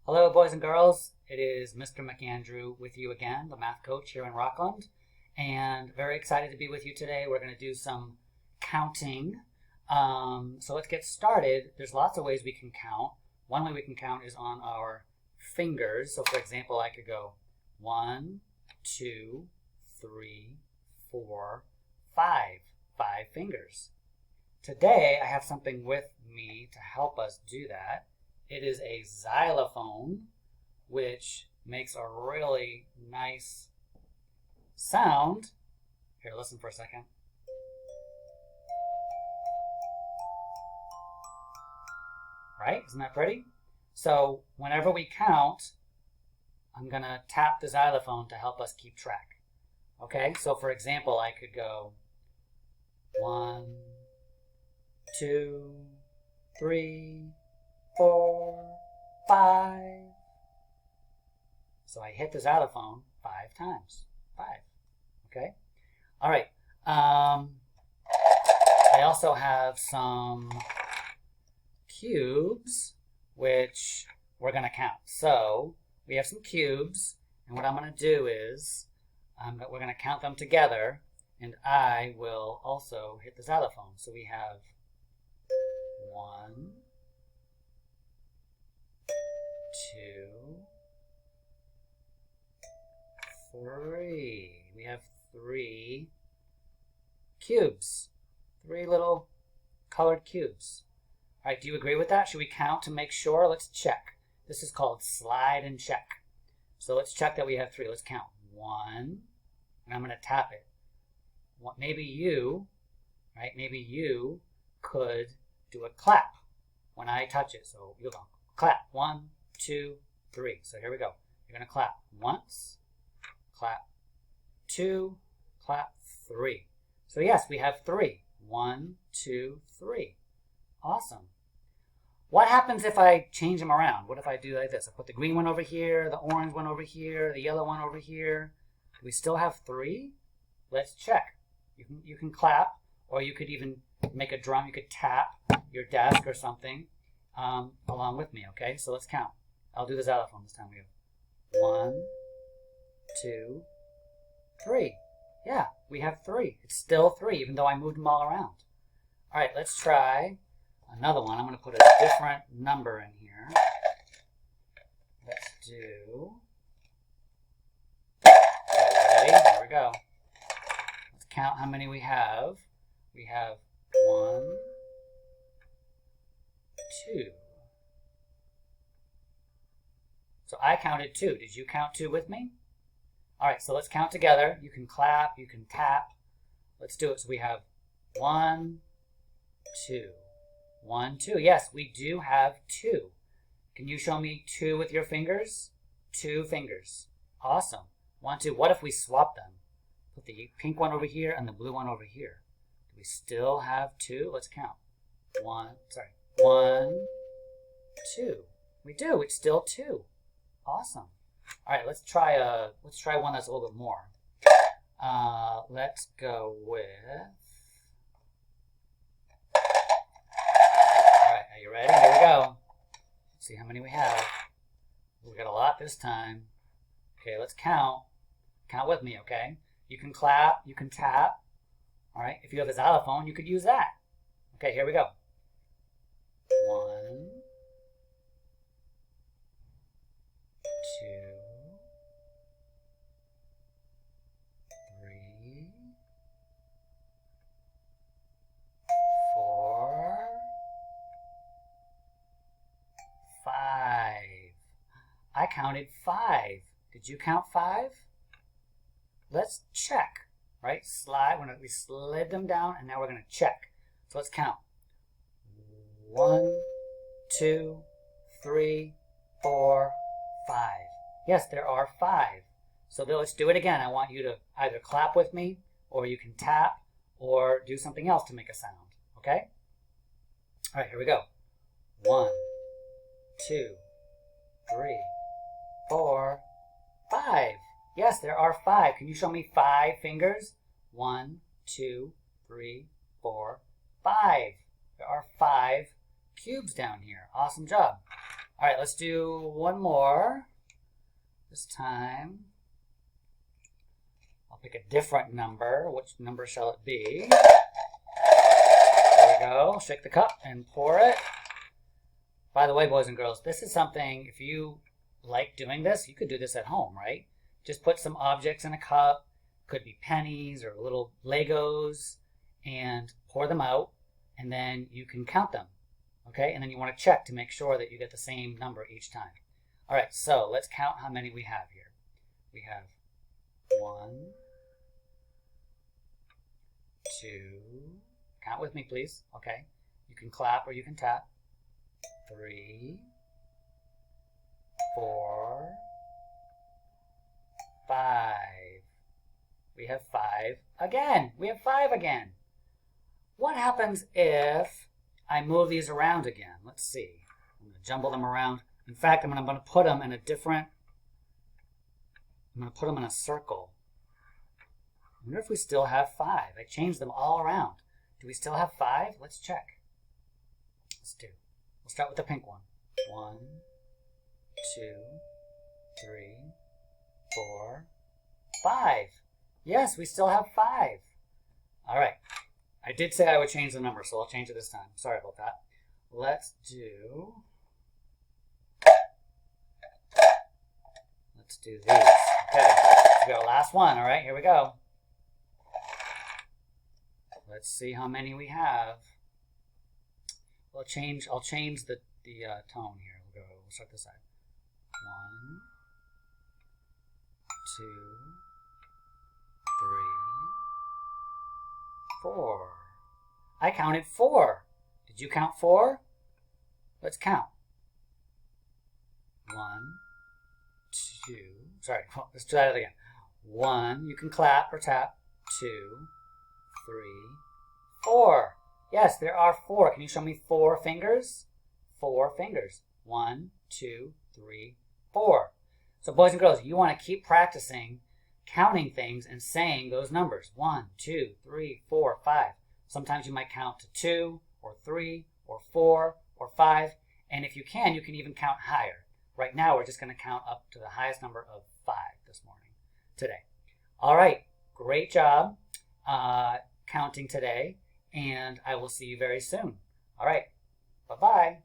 Hello, boys and girls. It is Mr. McAndrew with you again, the math coach here in Rockland, and very excited to be with you today. We're going to do some counting. So let's get started. There's lots of ways we can count. One way we can count is on our fingers. So for example, I could go 1, 2, 3, 4, 5. 5 fingers. Today, I have something with me to help us do that. It is a xylophone, which makes a really nice sound. Here, listen for a second. Right? Isn't that pretty? So whenever we count, I'm going to tap the xylophone to help us keep track. Okay? So for example, I could go 1, 2, 3, 4, 5. So I hit the xylophone 5 times. 5. Okay? All right. I also have some cubes, which we're going to count. So we have some cubes, and what I'm going to do is we're going to count them together, and I will also hit the xylophone. So we have 1, 2, 3. We have 3 cubes. 3 little colored cubes. All right, do you agree with that? Should we count to make sure? Let's check. This is called slide and check. So let's check that we have 3. Let's count. 1, and I'm going to tap it. Maybe you could do a clap when I touch it. So you'll go clap. 1, 2, 3. So here we go. You're going to clap once, clap 2, clap 3. So yes, we have 3. 1, 2, 3. Awesome. What happens if I change them around? What if I do like this? I put the green one over here, the orange one over here, the yellow one over here. Do we still have 3? Let's check. You can clap, or you could even make a drum. You could tap your desk or something along with me, okay? So let's count. I'll do the xylophone this time. We have 1, 2, 3. Yeah, we have 3. It's still 3, even though I moved them all around. All right, let's try another one. I'm going to put a different number in here. Let's do... Okay, ready? Here we go. Let's count how many we have. We have 1, 2. So I counted 2. Did you count 2 with me? All right, so let's count together. You can clap, you can tap. Let's do it. So we have 1, 2. 1, 2. Yes, we do have 2. Can you show me 2 with your fingers? 2 fingers. Awesome. 1, 2. What if we swap them? Put the pink one over here and the blue one over here. Do we still have 2? Let's count. 1, 2. We do. It's still 2. Awesome. All right, let's try one that's a little bit more. Let's go with... All right, are you ready? Here we go. Let's see how many we have. We got a lot this time. Okay, let's count. Count with me, okay? You can clap, you can tap. All right, if you have a xylophone, you could use that. Okay, here we go. 1, 2, 3, 4, 5. I counted 5. Did you count 5? Let's check, right? Slide. We slid them down, and now we're going to check. So let's count. 1, 2, 3, 4, 5. Yes, there are 5. So let's do it again. I want you to either clap with me, or you can tap, or do something else to make a sound. Okay? All right, here we go. 1, 2, 3, 4, 5. Yes, there are 5. Can you show me 5 fingers? 1, 2, 3, 4, 5. There are 5 cubes down here. Awesome job. All right, let's do one more. This time, I'll pick a different number. Which number shall it be? There we go. Shake the cup and pour it. By the way, boys and girls, this is something, if you like doing this, you could do this at home, right? Just put some objects in a cup. Could be pennies or little Legos, and pour them out, and then you can count them. Okay, and then you want to check to make sure that you get the same number each time. All right, so let's count how many we have here. We have 1, 2, count with me please, okay? You can clap or you can tap. 3, 4, 5. We have 5 again. We have 5 again. What happens if I move these around again? Let's see. I'm going to jumble them around. In fact, I'm going to put them in a different, I'm going to put them in a circle. I wonder if we still have 5. I changed them all around. Do we still have 5? Let's check. Let's do. We'll start with the pink one. 1, 2, 3, 4, 5. Yes, we still have 5. All right. I did say I would change the number, so I'll change it this time. Sorry about that. Let's do these. Okay, we got our last one. All right, here we go. Let's see how many we have. I'll change the tone here. We'll start this side. 1, 2, 3, 4. I counted 4. Did you count 4? Let's count. 1, 2. Sorry, let's try that again. 1. You can clap or tap. 2, 3, 4. Yes, there are 4. Can you show me 4 fingers? 4 fingers. 1, 2, 3, 4. So boys and girls, you want to keep practicing counting things and saying those numbers. 1, 2, 3, 4, 5. Sometimes you might count to 2 or 3 or 4 or 5. And if you can even count higher. Right now, we're just going to count up to the highest number of 5 this morning, today. All right, great job counting today, and I will see you very soon. All right, bye-bye.